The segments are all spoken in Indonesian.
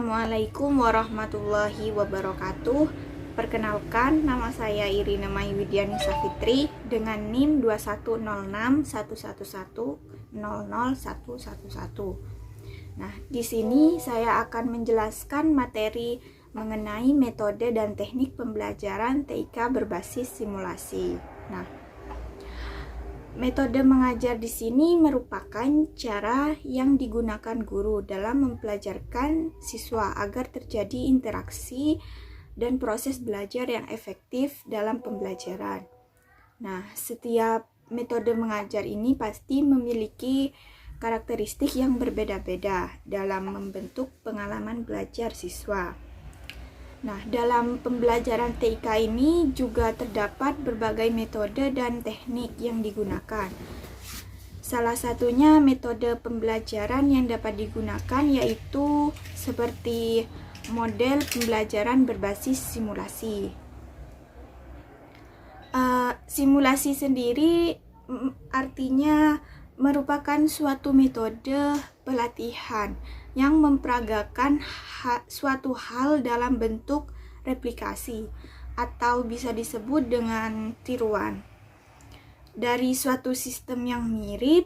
Assalamualaikum warahmatullahi wabarakatuh. Perkenalkan, nama saya Irina Mai Widiani Safitri dengan NIM 210611100111. Nah, di sini saya akan menjelaskan materi mengenai metode dan teknik pembelajaran TIK berbasis simulasi. Nah, metode mengajar di sini merupakan cara yang digunakan guru dalam mempelajarkan siswa agar terjadi interaksi dan proses belajar yang efektif dalam pembelajaran. Nah, setiap metode mengajar ini pasti memiliki karakteristik yang berbeda-beda dalam membentuk pengalaman belajar siswa. Nah, dalam pembelajaran TIK ini juga terdapat berbagai metode dan teknik yang digunakan. Salah satunya metode pembelajaran yang dapat digunakan yaitu seperti model pembelajaran berbasis simulasi. Simulasi sendiri artinya merupakan suatu metode pelatihan yang memperagakan suatu hal dalam bentuk replikasi atau bisa disebut dengan tiruan dari suatu sistem yang mirip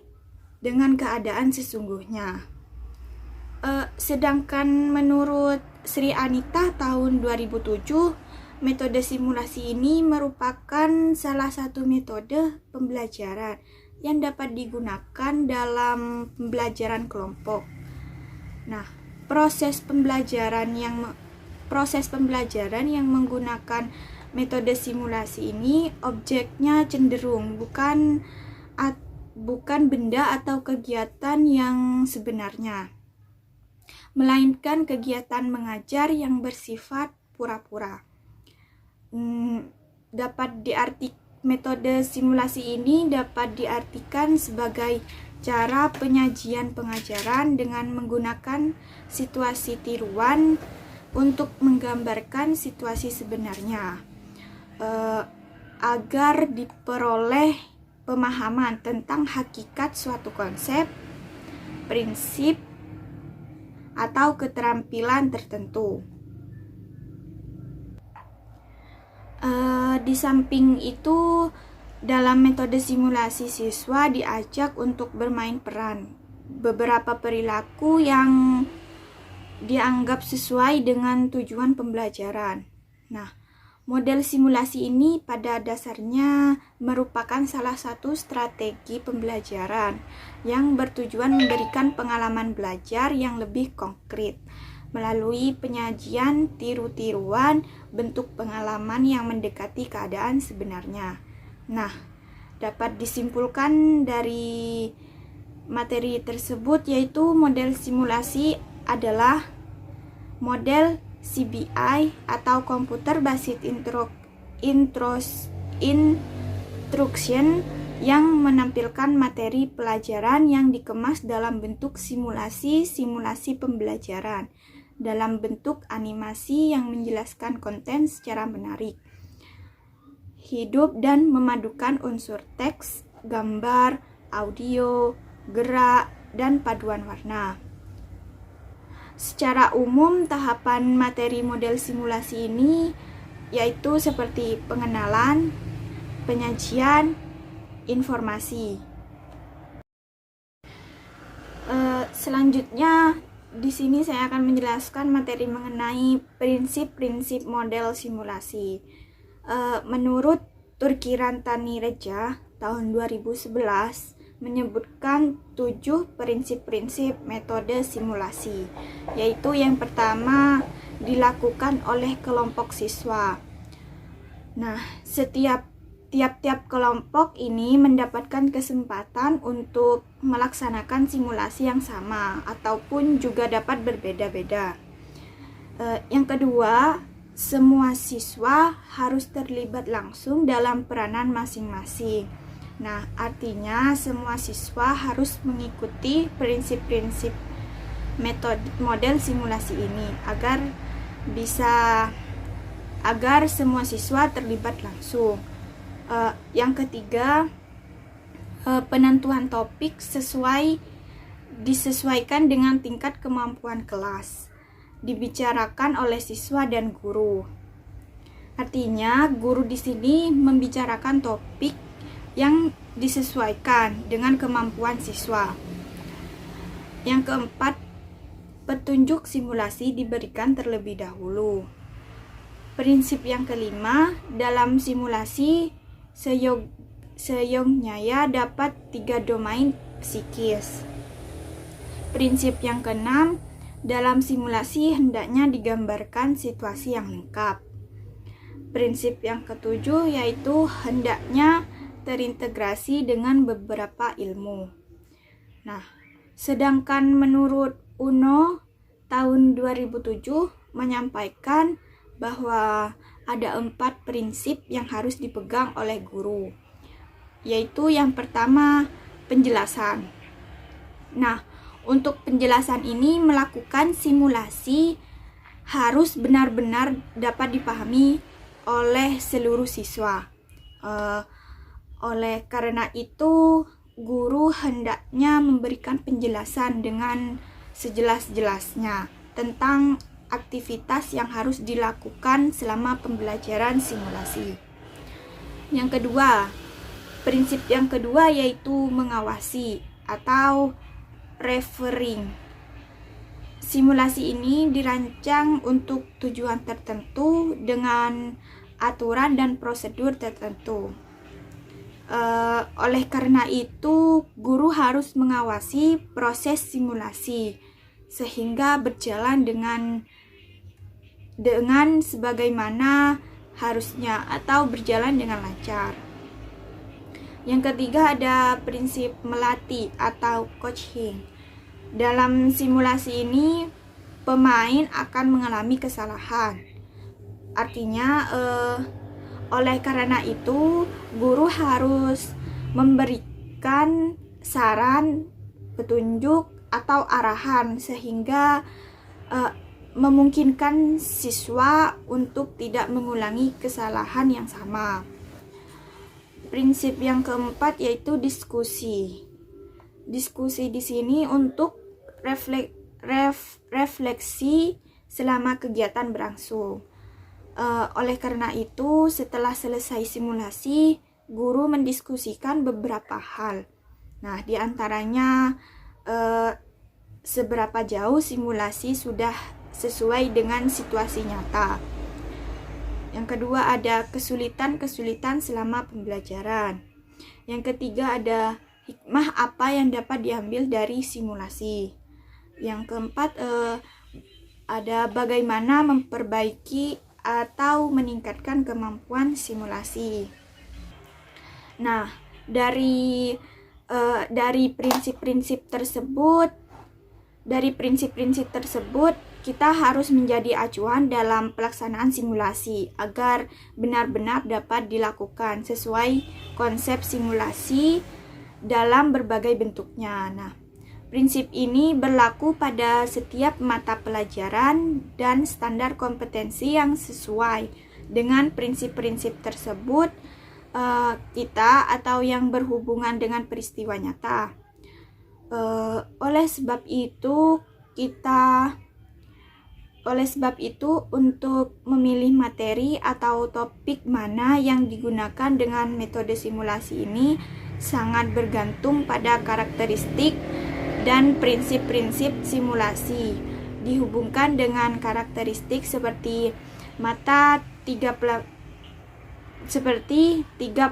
dengan keadaan sesungguhnya. Sedangkan menurut Sri Anita tahun 2007, metode simulasi ini merupakan salah satu metode pembelajaran yang dapat digunakan dalam pembelajaran kelompok. Nah, proses pembelajaran yang menggunakan metode simulasi ini objeknya cenderung bukan benda atau kegiatan yang sebenarnya, melainkan kegiatan mengajar yang bersifat pura-pura. Metode simulasi ini dapat diartikan sebagai cara penyajian pengajaran dengan menggunakan situasi tiruan untuk menggambarkan situasi sebenarnya, agar diperoleh pemahaman tentang hakikat suatu konsep, prinsip, atau keterampilan tertentu. Di samping itu, dalam metode simulasi siswa diajak untuk bermain peran beberapa perilaku yang dianggap sesuai dengan tujuan pembelajaran. Nah, model simulasi ini pada dasarnya merupakan salah satu strategi pembelajaran yang bertujuan memberikan pengalaman belajar yang lebih konkret melalui penyajian tiru-tiruan bentuk pengalaman yang mendekati keadaan sebenarnya. Nah, dapat disimpulkan dari materi tersebut yaitu model simulasi adalah model CBI atau Computer Based Instruction yang menampilkan materi pelajaran yang dikemas dalam bentuk simulasi pembelajaran dalam bentuk animasi yang menjelaskan konten secara menarik, hidup dan memadukan unsur teks, gambar, audio, gerak, dan paduan warna. Secara umum, tahapan materi model simulasi ini yaitu seperti pengenalan, penyajian, informasi. Selanjutnya, di sini saya akan menjelaskan materi mengenai prinsip-prinsip model simulasi. Menurut Turki Rantani Reja tahun 2011 menyebutkan 7 prinsip-prinsip metode simulasi, yaitu yang pertama dilakukan oleh kelompok siswa. Nah, tiap-tiap kelompok ini mendapatkan kesempatan untuk melaksanakan simulasi yang sama ataupun juga dapat berbeda-beda. Yang kedua, semua siswa harus terlibat langsung dalam peranan masing-masing. Nah, artinya semua siswa harus mengikuti prinsip-prinsip model simulasi ini agar semua siswa terlibat langsung. Yang ketiga, penentuan topik disesuaikan dengan tingkat kemampuan kelas. dibicarakan oleh siswa dan guru. Artinya, guru di sini membicarakan topik yang disesuaikan dengan kemampuan siswa. Yang keempat, petunjuk simulasi diberikan terlebih dahulu. Prinsip yang kelima, dalam simulasi seyogyanya dapat 3 domain psikis. Prinsip yang keenam, dalam simulasi hendaknya digambarkan situasi yang lengkap. Prinsip yang ketujuh yaitu hendaknya terintegrasi dengan beberapa ilmu. Nah, sedangkan menurut UNO tahun 2007 menyampaikan bahwa ada 4 prinsip yang harus dipegang oleh guru, yaitu yang pertama, penjelasan. Nah, untuk penjelasan ini melakukan simulasi harus benar-benar dapat dipahami oleh seluruh siswa. Oleh karena itu, guru hendaknya memberikan penjelasan dengan sejelas-jelasnya tentang aktivitas yang harus dilakukan selama pembelajaran simulasi. Yang kedua, prinsip yang kedua yaitu mengawasi atau referring. Simulasi ini dirancang untuk tujuan tertentu dengan aturan dan prosedur tertentu. Oleh karena itu, guru harus mengawasi proses simulasi sehingga berjalan dengan sebagaimana harusnya atau berjalan dengan lancar. Yang ketiga ada prinsip melatih atau coaching. Dalam simulasi ini pemain akan mengalami kesalahan. Artinya oleh karena itu guru harus memberikan saran, petunjuk atau arahan sehingga memungkinkan siswa untuk tidak mengulangi kesalahan yang sama. Prinsip yang keempat yaitu diskusi. Diskusi di sini untuk refleksi selama kegiatan berlangsung. Oleh karena itu, setelah selesai simulasi, guru mendiskusikan beberapa hal. Nah, diantaranya seberapa jauh simulasi sudah sesuai dengan situasi nyata. Yang kedua ada kesulitan-kesulitan selama pembelajaran. Yang ketiga ada hikmah apa yang dapat diambil dari simulasi. Yang keempat ada bagaimana memperbaiki atau meningkatkan kemampuan simulasi. Nah, dari prinsip-prinsip tersebut kita harus menjadi acuan dalam pelaksanaan simulasi agar benar-benar dapat dilakukan sesuai konsep simulasi dalam berbagai bentuknya. Nah, prinsip ini berlaku pada setiap mata pelajaran dan standar kompetensi yang sesuai dengan prinsip-prinsip tersebut kita atau yang berhubungan dengan peristiwa nyata. Oleh sebab itu untuk memilih materi atau topik mana yang digunakan dengan metode simulasi ini sangat bergantung pada karakteristik dan prinsip-prinsip simulasi dihubungkan dengan karakteristik seperti tiga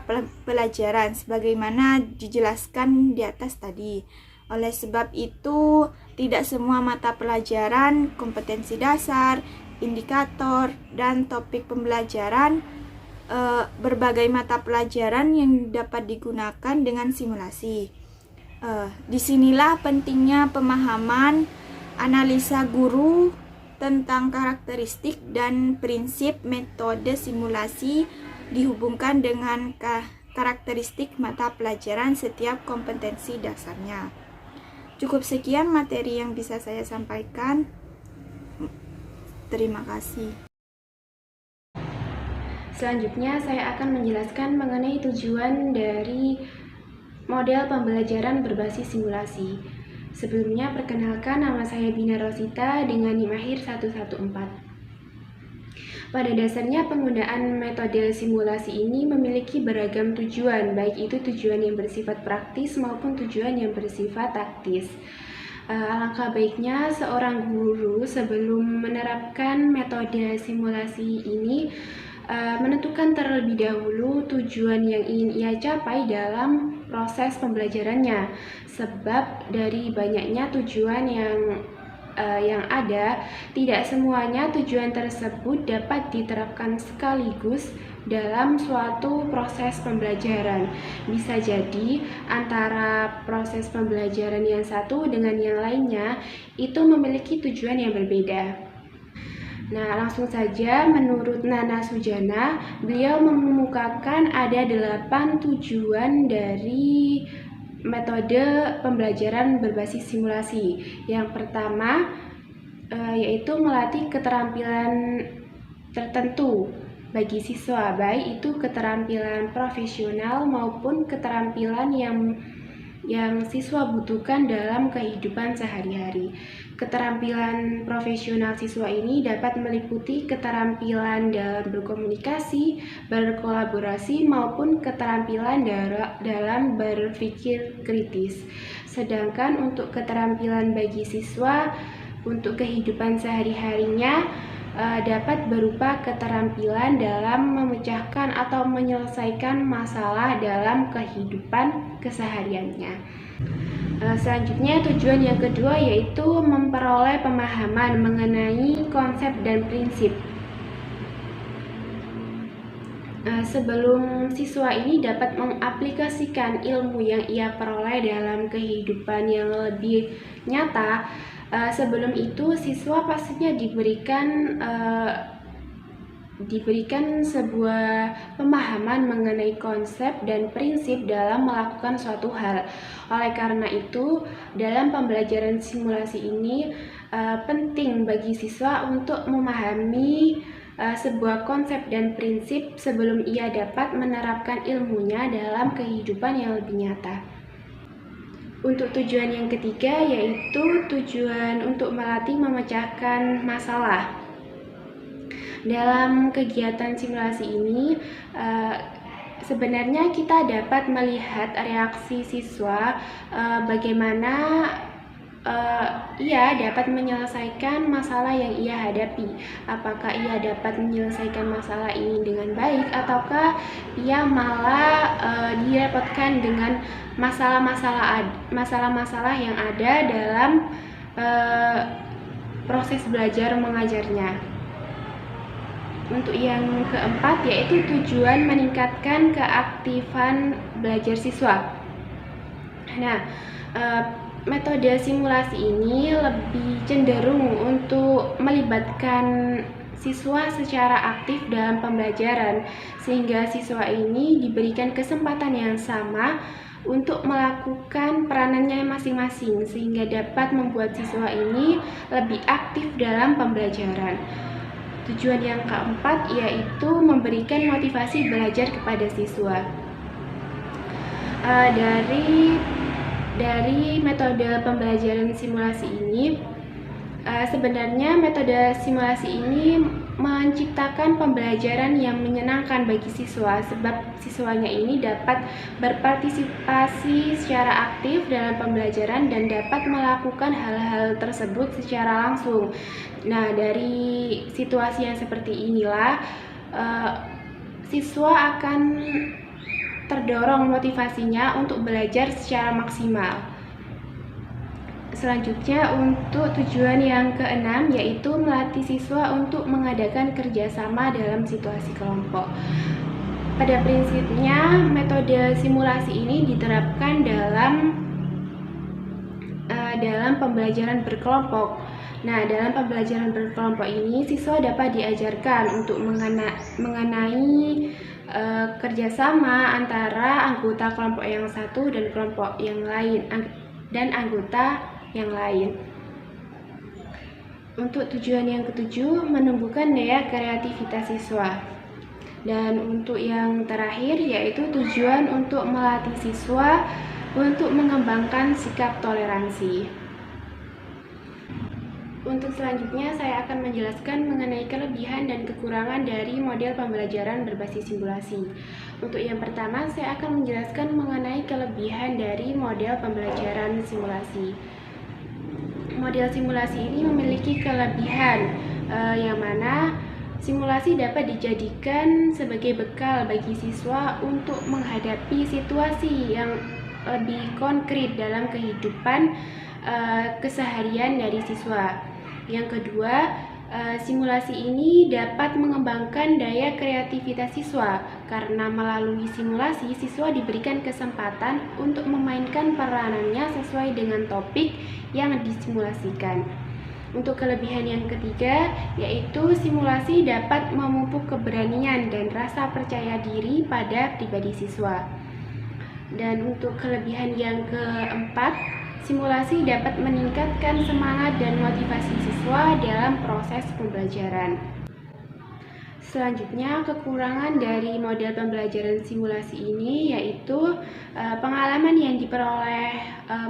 pelajaran sebagaimana dijelaskan di atas tadi. Oleh sebab itu, tidak semua mata pelajaran, kompetensi dasar, indikator, dan topik pembelajaran berbagai mata pelajaran yang dapat digunakan dengan simulasi. Disinilah pentingnya pemahaman analisa guru tentang karakteristik dan prinsip metode simulasi dihubungkan dengan karakteristik mata pelajaran setiap kompetensi dasarnya. Cukup sekian materi yang bisa saya sampaikan. Terima kasih. Selanjutnya saya akan menjelaskan mengenai tujuan dari model pembelajaran berbasis simulasi. Sebelumnya, perkenalkan nama saya Bina Rosita dengan NIM akhir 114. Pada dasarnya, penggunaan metode simulasi ini memiliki beragam tujuan, baik itu tujuan yang bersifat praktis maupun tujuan yang bersifat taktis. Alangkah baiknya seorang guru sebelum menerapkan metode simulasi ini menentukan terlebih dahulu tujuan yang ingin ia capai dalam proses pembelajarannya, sebab dari banyaknya tujuan yang ada, tidak semuanya tujuan tersebut dapat diterapkan sekaligus dalam suatu proses pembelajaran. Bisa jadi antara proses pembelajaran yang satu dengan yang lainnya itu memiliki tujuan yang berbeda. Nah, langsung saja menurut Nana Sujana, beliau mengemukakan ada 8 tujuan dari metode pembelajaran berbasis simulasi. Yang pertama yaitu melatih keterampilan tertentu bagi siswa, baik itu keterampilan profesional maupun keterampilan yang siswa butuhkan dalam kehidupan sehari-hari. Keterampilan profesional siswa ini dapat meliputi keterampilan dalam berkomunikasi, berkolaborasi, maupun keterampilan dalam berpikir kritis. Sedangkan untuk keterampilan bagi siswa untuk kehidupan sehari-harinya dapat berupa keterampilan dalam memecahkan atau menyelesaikan masalah dalam kehidupan kesehariannya. Selanjutnya, tujuan yang kedua yaitu memperoleh pemahaman mengenai konsep dan prinsip. Sebelum siswa ini dapat mengaplikasikan ilmu yang ia peroleh dalam kehidupan yang lebih nyata, sebelum itu siswa pastinya diberikan sebuah pemahaman mengenai konsep dan prinsip dalam melakukan suatu hal. Oleh karena itu, dalam pembelajaran simulasi ini penting bagi siswa untuk memahami sebuah konsep dan prinsip sebelum ia dapat menerapkan ilmunya dalam kehidupan yang lebih nyata. Untuk tujuan yang ketiga yaitu tujuan untuk melatih memecahkan masalah. Dalam kegiatan simulasi ini sebenarnya kita dapat melihat reaksi siswa bagaimana ia dapat menyelesaikan masalah yang ia hadapi. Apakah ia dapat menyelesaikan masalah ini dengan baik ataukah ia malah direpotkan dengan masalah-masalah yang ada dalam proses belajar mengajarnya. Untuk yang keempat yaitu tujuan meningkatkan keaktifan belajar siswa. Nah, metode simulasi ini lebih cenderung untuk melibatkan siswa secara aktif dalam pembelajaran, sehingga siswa ini diberikan kesempatan yang sama untuk melakukan peranannya masing-masing, sehingga dapat membuat siswa ini lebih aktif dalam pembelajaran. Tujuan yang keempat yaitu memberikan motivasi belajar kepada siswa. Dari metode pembelajaran simulasi ini, sebenarnya metode simulasi ini menciptakan pembelajaran yang menyenangkan bagi siswa, sebab siswanya ini dapat berpartisipasi secara aktif dalam pembelajaran dan dapat melakukan hal-hal tersebut secara langsung. Nah, dari situasi yang seperti inilah siswa akan terdorong motivasinya untuk belajar secara maksimal. Selanjutnya, untuk tujuan yang keenam yaitu melatih siswa untuk mengadakan kerjasama dalam situasi kelompok. Pada prinsipnya, metode simulasi ini diterapkan dalam pembelajaran berkelompok. Nah, dalam pembelajaran berkelompok ini, siswa dapat diajarkan untuk mengenai kerjasama antara anggota kelompok yang satu dan kelompok yang lain dan anggota yang lain. Untuk tujuan yang ketujuh, menumbuhkan daya kreativitas siswa. Dan untuk yang terakhir yaitu tujuan untuk melatih siswa untuk mengembangkan sikap toleransi. Untuk selanjutnya, saya akan menjelaskan mengenai kelebihan dan kekurangan dari model pembelajaran berbasis simulasi. Untuk yang pertama, saya akan menjelaskan mengenai kelebihan dari model pembelajaran simulasi. Model simulasi ini memiliki kelebihan yang mana simulasi dapat dijadikan sebagai bekal bagi siswa untuk menghadapi situasi yang lebih konkret dalam kehidupan keseharian dari siswa. Yang kedua, simulasi ini dapat mengembangkan daya kreativitas siswa karena melalui simulasi siswa diberikan kesempatan untuk memainkan peranannya sesuai dengan topik yang disimulasikan. Untuk kelebihan yang ketiga, yaitu simulasi dapat memupuk keberanian dan rasa percaya diri pada pribadi siswa. Dan untuk kelebihan yang keempat, simulasi dapat meningkatkan semangat dan motivasi siswa dalam proses pembelajaran. Selanjutnya, kekurangan dari model pembelajaran simulasi ini yaitu pengalaman yang diperoleh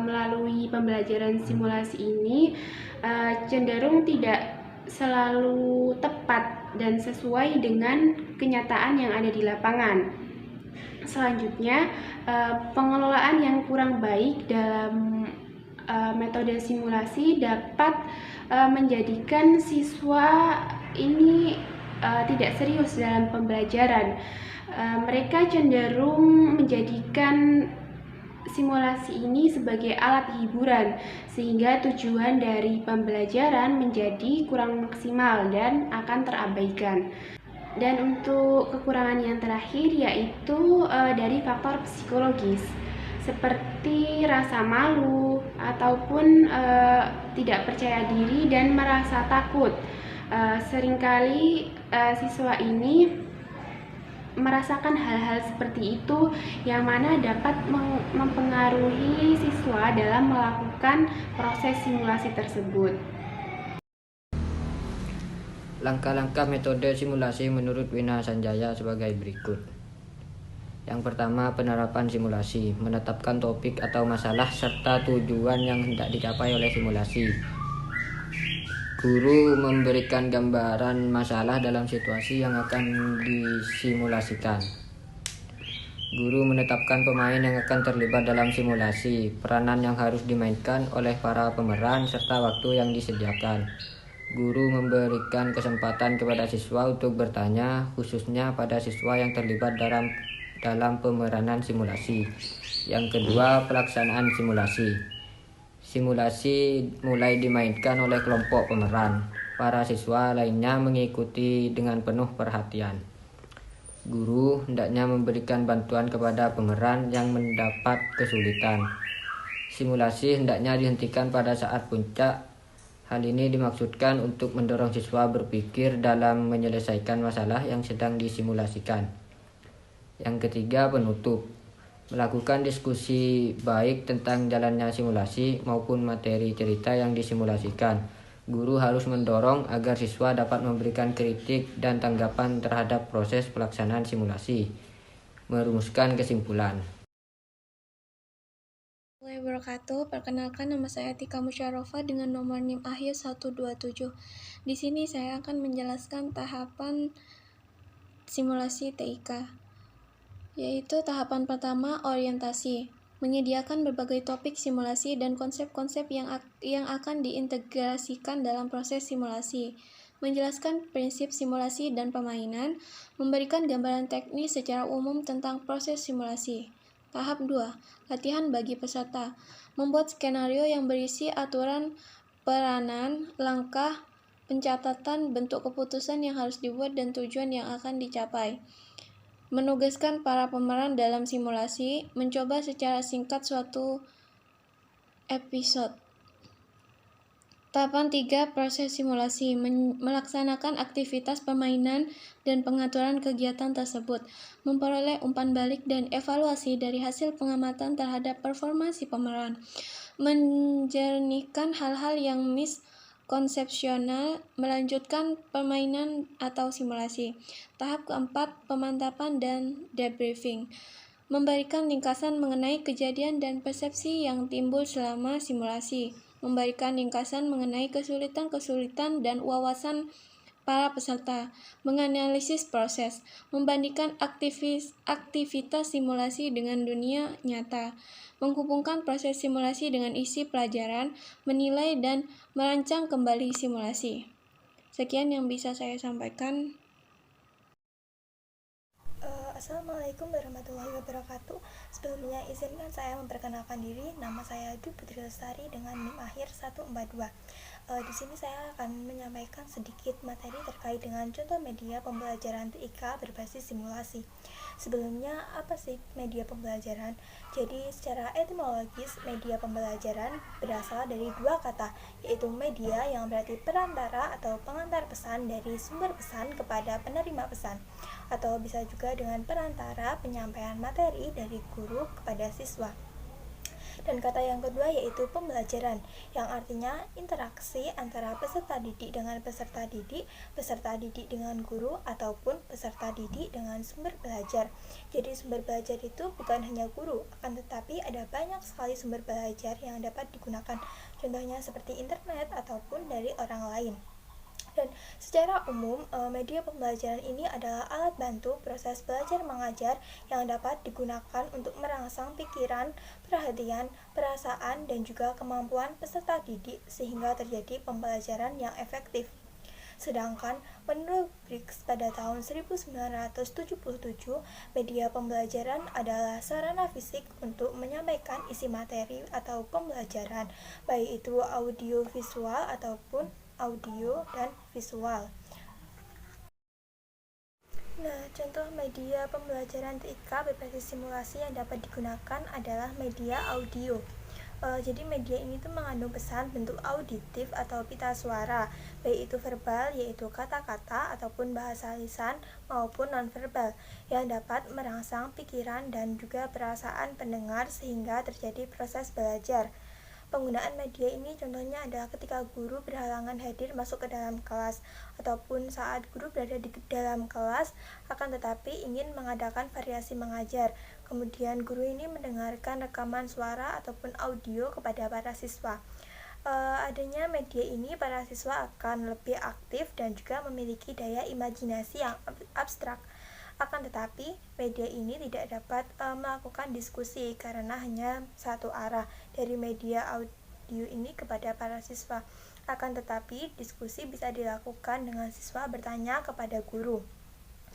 melalui pembelajaran simulasi ini cenderung tidak selalu tepat dan sesuai dengan kenyataan yang ada di lapangan. Selanjutnya, pengelolaan yang kurang baik dalam metode simulasi dapat menjadikan siswa ini tidak serius dalam pembelajaran. Mereka cenderung menjadikan simulasi ini sebagai alat hiburan, sehingga tujuan dari pembelajaran menjadi kurang maksimal dan akan terabaikan. Dan untuk kekurangan yang terakhir yaitu dari faktor psikologis seperti rasa malu ataupun tidak percaya diri dan merasa takut. Seringkali siswa ini merasakan hal-hal seperti itu yang mana dapat mempengaruhi siswa dalam melakukan proses simulasi tersebut. Langkah-langkah metode simulasi menurut Wina Sanjaya sebagai berikut. Yang pertama, penerapan simulasi, menetapkan topik atau masalah serta tujuan yang hendak dicapai oleh simulasi. Guru memberikan gambaran masalah dalam situasi yang akan disimulasikan. Guru menetapkan pemain yang akan terlibat dalam simulasi, peranan yang harus dimainkan oleh para pemeran, serta waktu yang disediakan. Guru memberikan kesempatan kepada siswa untuk bertanya, khususnya pada siswa yang terlibat dalam pemeranan simulasi. Yang kedua, pelaksanaan simulasi. Simulasi mulai dimainkan oleh kelompok pemeran. Para siswa lainnya mengikuti dengan penuh perhatian. Guru hendaknya memberikan bantuan kepada pemeran yang mendapat kesulitan. Simulasi hendaknya dihentikan pada saat puncak. Hal ini dimaksudkan untuk mendorong siswa berpikir dalam menyelesaikan masalah yang sedang disimulasikan. Yang ketiga, penutup. Melakukan diskusi baik tentang jalannya simulasi maupun materi cerita yang disimulasikan. Guru harus mendorong agar siswa dapat memberikan kritik dan tanggapan terhadap proses pelaksanaan simulasi. Merumuskan kesimpulan. Wabarakatuh. Perkenalkan, nama saya Tika Musyarofa dengan nomor NIM akhir 127. Di sini saya akan menjelaskan tahapan simulasi TIK, yaitu tahapan pertama, orientasi, menyediakan berbagai topik simulasi dan konsep-konsep yang akan diintegrasikan dalam proses simulasi, menjelaskan prinsip simulasi dan permainan, memberikan gambaran teknis secara umum tentang proses simulasi. Tahap 2, latihan bagi peserta, membuat skenario yang berisi aturan peranan, langkah, pencatatan, bentuk keputusan yang harus dibuat dan tujuan yang akan dicapai. Menugaskan para pemeran dalam simulasi, mencoba secara singkat suatu episode. Tahapan 3, proses simulasi, melaksanakan aktivitas permainan dan pengaturan kegiatan tersebut, memperoleh umpan balik dan evaluasi dari hasil pengamatan terhadap performa si pemeran, menjernihkan hal-hal yang miskonsepsional, melanjutkan permainan atau simulasi. Tahap keempat, pemantapan dan debriefing, Memberikan ringkasan mengenai kejadian dan persepsi yang timbul selama simulasi. Memberikan ringkasan mengenai kesulitan-kesulitan dan wawasan para peserta. Menganalisis proses. Membandingkan aktivitas simulasi dengan dunia nyata. Menghubungkan proses simulasi dengan isi pelajaran. Menilai dan merancang kembali simulasi. Sekian yang bisa saya sampaikan. Assalamualaikum warahmatullahi wabarakatuh. Sebelumnya izinkan saya memperkenalkan diri. Nama saya Dwi Putri Lestari dengan NIM akhir 142. Di sini saya akan menyampaikan sedikit materi terkait dengan contoh media pembelajaran TIK berbasis simulasi. Sebelumnya, apa sih media pembelajaran? Jadi, secara etimologis, media pembelajaran berasal dari dua kata, yaitu media yang berarti perantara atau pengantar pesan dari sumber pesan kepada penerima pesan, atau bisa juga dengan perantara penyampaian materi dari guru kepada siswa. Dan kata yang kedua yaitu pembelajaran, yang artinya interaksi antara peserta didik dengan peserta didik dengan guru, ataupun peserta didik dengan sumber belajar. Jadi sumber belajar itu bukan hanya guru, akan tetapi ada banyak sekali sumber belajar yang dapat digunakan, contohnya seperti internet ataupun dari orang lain. Dan secara umum, media pembelajaran ini adalah alat bantu proses belajar mengajar yang dapat digunakan untuk merangsang pikiran, perhatian, perasaan, dan juga kemampuan peserta didik sehingga terjadi pembelajaran yang efektif. Sedangkan menurut Briggs pada tahun 1977, media pembelajaran adalah sarana fisik untuk menyampaikan isi materi atau pembelajaran, baik itu audio visual ataupun audio dan visual. Nah, contoh media pembelajaran TIK berbasis simulasi yang dapat digunakan adalah media audio. Jadi media ini tuh mengandung pesan bentuk auditif atau pita suara, baik itu verbal yaitu kata-kata ataupun bahasa lisan maupun nonverbal yang dapat merangsang pikiran dan juga perasaan pendengar sehingga terjadi proses belajar. Penggunaan media ini contohnya adalah ketika guru berhalangan hadir masuk ke dalam kelas, ataupun saat guru berada di dalam kelas akan tetapi ingin mengadakan variasi mengajar. Kemudian guru ini mendengarkan rekaman suara ataupun audio kepada para siswa. Adanya media ini para siswa akan lebih aktif dan juga memiliki daya imajinasi yang abstrak. Akan tetapi, media ini tidak dapat melakukan diskusi karena hanya satu arah dari media audio ini kepada para siswa. Akan tetapi, diskusi bisa dilakukan dengan siswa bertanya kepada guru.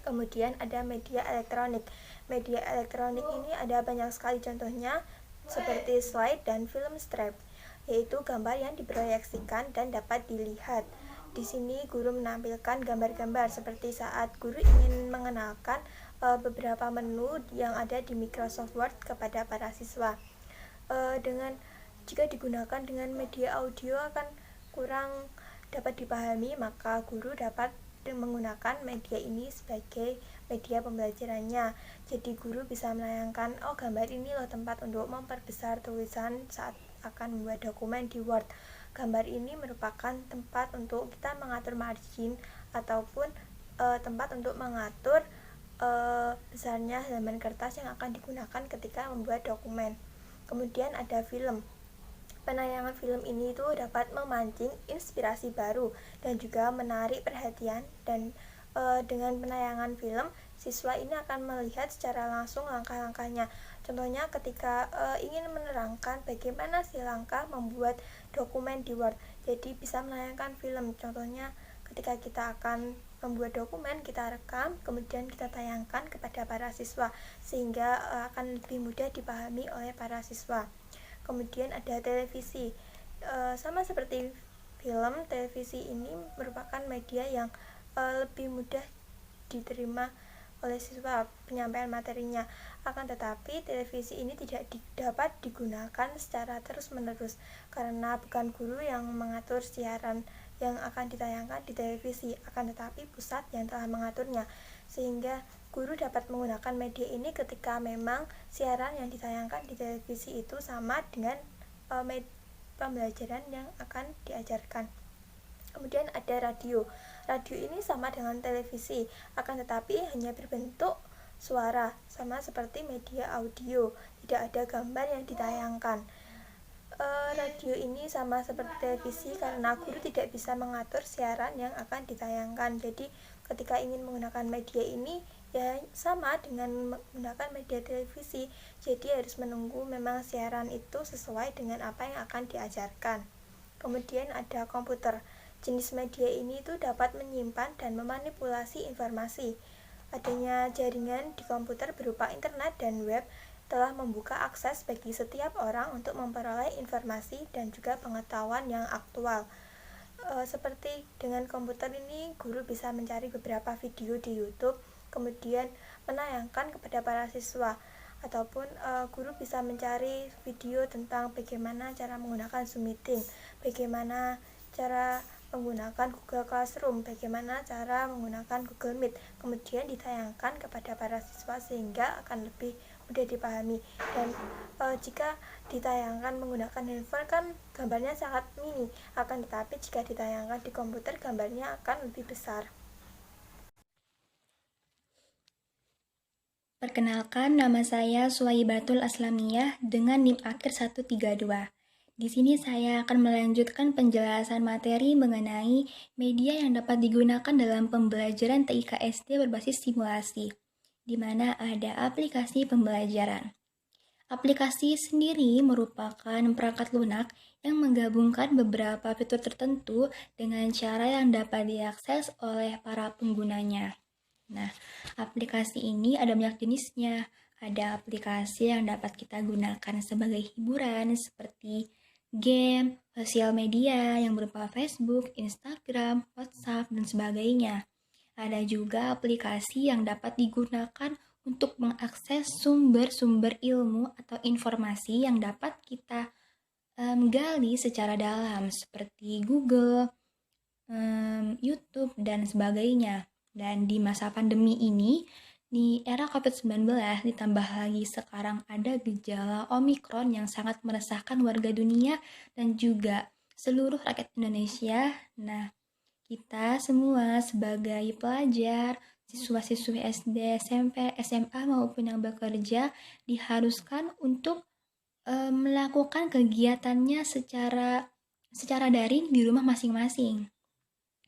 Kemudian ada media elektronik. Media elektronik ini ada banyak sekali contohnya seperti slide dan film strip, yaitu gambar yang diproyeksikan dan dapat dilihat. Di sini guru menampilkan gambar-gambar seperti saat guru ingin mengenalkan beberapa menu yang ada di Microsoft Word kepada para siswa. Jika digunakan dengan media audio akan kurang dapat dipahami, maka guru dapat menggunakan media ini sebagai media pembelajarannya. Jadi guru bisa menayangkan, gambar ini loh tempat untuk memperbesar tulisan saat akan membuat dokumen di Word. Gambar ini merupakan tempat untuk kita mengatur margin ataupun tempat untuk mengatur besarnya halaman kertas yang akan digunakan ketika membuat dokumen. Kemudian ada film. Penayangan film ini itu dapat memancing inspirasi baru dan juga menarik perhatian, dan dengan penayangan film siswa ini akan melihat secara langsung langkah-langkahnya. Contohnya ketika ingin menerangkan bagaimana sih langkah membuat dokumen di Word, jadi bisa menayangkan film. Contohnya ketika kita akan membuat dokumen, kita rekam, kemudian kita tayangkan kepada para siswa sehingga akan lebih mudah dipahami oleh para siswa. Kemudian ada televisi. Sama seperti film, televisi ini merupakan media yang lebih mudah diterima oleh siswa penyampaian materinya. Akan tetapi televisi ini tidak dapat digunakan secara terus-menerus karena bukan guru yang mengatur siaran yang akan ditayangkan di televisi, akan tetapi pusat yang telah mengaturnya, sehingga guru dapat menggunakan media ini ketika memang siaran yang ditayangkan di televisi itu sama dengan pembelajaran yang akan diajarkan. Kemudian ada radio. Radio ini sama dengan televisi, akan tetapi hanya berbentuk suara, sama seperti media audio, tidak ada gambar yang ditayangkan. Radio ini sama seperti televisi karena guru tidak bisa mengatur siaran yang akan ditayangkan. Jadi ketika ingin menggunakan media ini ya sama dengan menggunakan media televisi. Jadi harus menunggu memang siaran itu sesuai dengan apa yang akan diajarkan. Kemudian ada komputer. Jenis media ini itu dapat menyimpan dan memanipulasi informasi. Adanya jaringan di komputer berupa internet dan web telah membuka akses bagi setiap orang untuk memperoleh informasi dan juga pengetahuan yang aktual. Seperti dengan komputer ini, guru bisa mencari beberapa video di YouTube, kemudian menayangkan kepada para siswa, ataupun guru bisa mencari video tentang bagaimana cara menggunakan Zoom Meeting, bagaimana cara menggunakan Google Classroom, bagaimana cara menggunakan Google Meet, kemudian ditayangkan kepada para siswa sehingga akan lebih mudah dipahami. Dan jika ditayangkan menggunakan handphone kan gambarnya sangat mini, akan tetapi jika ditayangkan di komputer gambarnya akan lebih besar. Perkenalkan, nama saya Suwaibatul Aslamiyah dengan NIM akhir 132. Di sini saya akan melanjutkan penjelasan materi mengenai media yang dapat digunakan dalam pembelajaran TIK SD berbasis simulasi, di mana ada aplikasi pembelajaran. Aplikasi sendiri merupakan perangkat lunak yang menggabungkan beberapa fitur tertentu dengan cara yang dapat diakses oleh para penggunanya. Nah, aplikasi ini ada banyak jenisnya. Ada aplikasi yang dapat kita gunakan sebagai hiburan seperti game, sosial media yang berupa Facebook, Instagram, WhatsApp, dan sebagainya. Ada juga aplikasi yang dapat digunakan untuk mengakses sumber-sumber ilmu atau informasi yang dapat kita gali secara dalam seperti Google, YouTube, dan sebagainya. Dan di masa pandemi ini, di era COVID-19 ditambah lagi sekarang ada gejala Omikron yang sangat meresahkan warga dunia dan juga seluruh rakyat Indonesia. Nah, kita semua sebagai pelajar, siswa-siswi SD, SMP, SMA maupun yang bekerja diharuskan untuk melakukan kegiatannya secara daring di rumah masing-masing.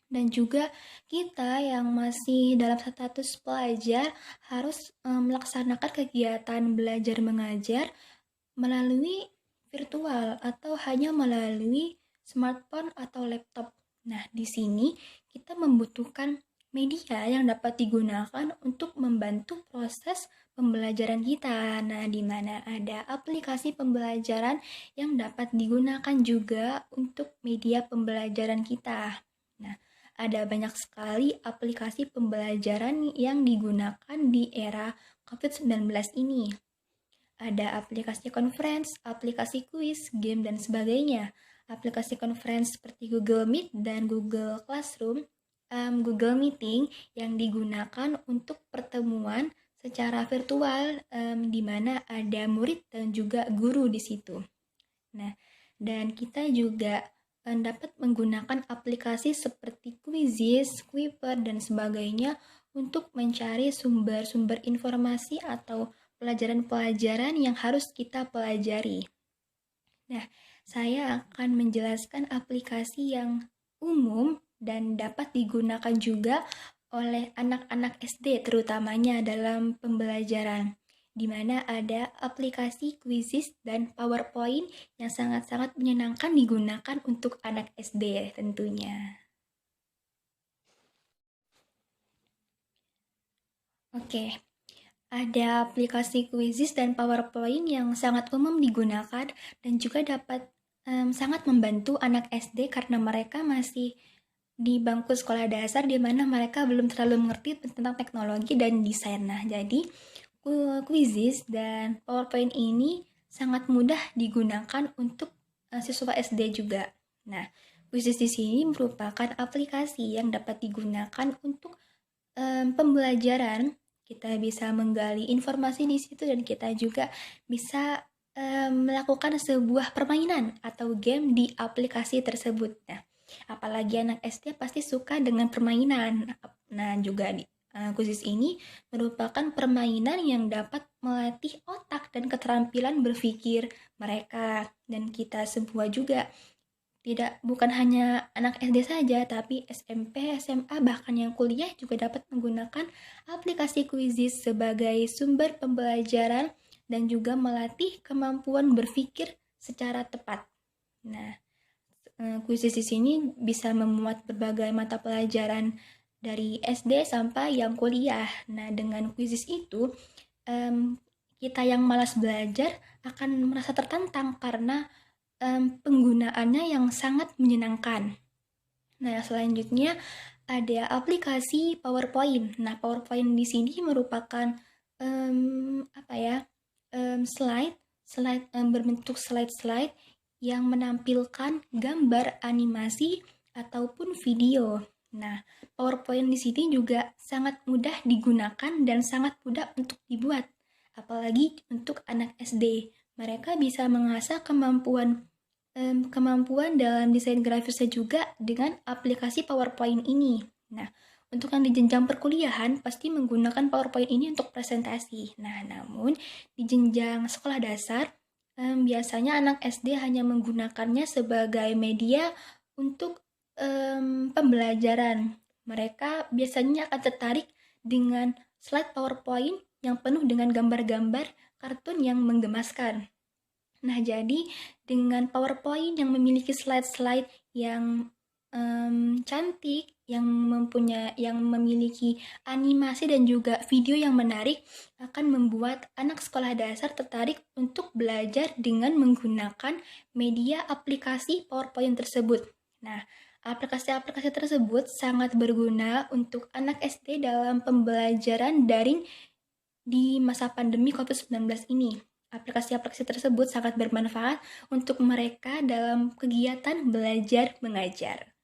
Dan juga kita yang masih dalam status pelajar harus melaksanakan kegiatan belajar mengajar melalui virtual atau hanya melalui smartphone atau laptop. Nah, di sini kita membutuhkan media yang dapat digunakan untuk membantu proses pembelajaran kita. Nah, di mana ada aplikasi pembelajaran yang dapat digunakan juga untuk media pembelajaran kita. Nah, ada banyak sekali aplikasi pembelajaran yang digunakan di era COVID-19 ini. Ada aplikasi conference, aplikasi quiz, game, dan sebagainya. Aplikasi conference seperti Google Meet dan Google Classroom, Google Meeting yang digunakan untuk pertemuan secara virtual, di mana ada murid dan juga guru di situ. Nah, dan kita juga dapat menggunakan aplikasi seperti Quizizz, Quipper, dan sebagainya untuk mencari sumber-sumber informasi atau pelajaran-pelajaran yang harus kita pelajari. Nah, saya akan menjelaskan aplikasi yang umum dan dapat digunakan juga oleh anak-anak SD terutamanya dalam pembelajaran, di mana ada aplikasi Quizizz dan PowerPoint yang sangat-sangat menyenangkan digunakan untuk anak SD tentunya. Oke, ada aplikasi Quizizz dan PowerPoint yang sangat umum digunakan dan juga dapat sangat membantu anak SD karena mereka masih di bangku sekolah dasar di mana mereka belum terlalu mengerti tentang teknologi dan desain. Nah, jadi Quizizz dan PowerPoint ini sangat mudah digunakan untuk siswa SD juga. Nah, Quizizz di sini merupakan aplikasi yang dapat digunakan untuk pembelajaran. Kita bisa menggali informasi di situ dan kita juga bisa melakukan sebuah permainan atau game di aplikasi tersebut. Nah, apalagi anak SD pasti suka dengan permainan. Nah, juga Quizzes ini merupakan permainan yang dapat melatih otak dan keterampilan berpikir mereka dan kita semua juga. Bukan hanya anak SD saja, tapi SMP, SMA, bahkan yang kuliah juga dapat menggunakan aplikasi Quizzes sebagai sumber pembelajaran dan juga melatih kemampuan berpikir secara tepat. Nah, Quizzes di sini bisa memuat berbagai mata pelajaran dari SD sampai yang kuliah. Nah, dengan Quizzes itu, kita yang malas belajar akan merasa tertantang karena penggunaannya yang sangat menyenangkan. Nah, selanjutnya ada aplikasi PowerPoint. Nah, PowerPoint di sini merupakan slide berbentuk slide yang menampilkan gambar animasi ataupun video. Nah, PowerPoint di sini juga sangat mudah digunakan dan sangat mudah untuk dibuat, apalagi untuk anak SD. Mereka bisa mengasah kemampuan dalam desain grafisnya juga dengan aplikasi PowerPoint ini. Nah, untuk yang di jenjang perkuliahan pasti menggunakan PowerPoint ini untuk presentasi. Nah, namun di jenjang sekolah dasar biasanya anak SD hanya menggunakannya sebagai media untuk pembelajaran. Mereka biasanya akan tertarik dengan slide PowerPoint yang penuh dengan gambar-gambar kartun yang menggemaskan. Nah, jadi dengan PowerPoint yang memiliki slide-slide yang cantik, yang memiliki animasi dan juga video yang menarik, akan membuat anak sekolah dasar tertarik untuk belajar dengan menggunakan media aplikasi PowerPoint tersebut. Nah, aplikasi-aplikasi tersebut sangat berguna untuk anak SD dalam pembelajaran daring di masa pandemi COVID-19 ini. Aplikasi-aplikasi tersebut sangat bermanfaat untuk mereka dalam kegiatan belajar mengajar.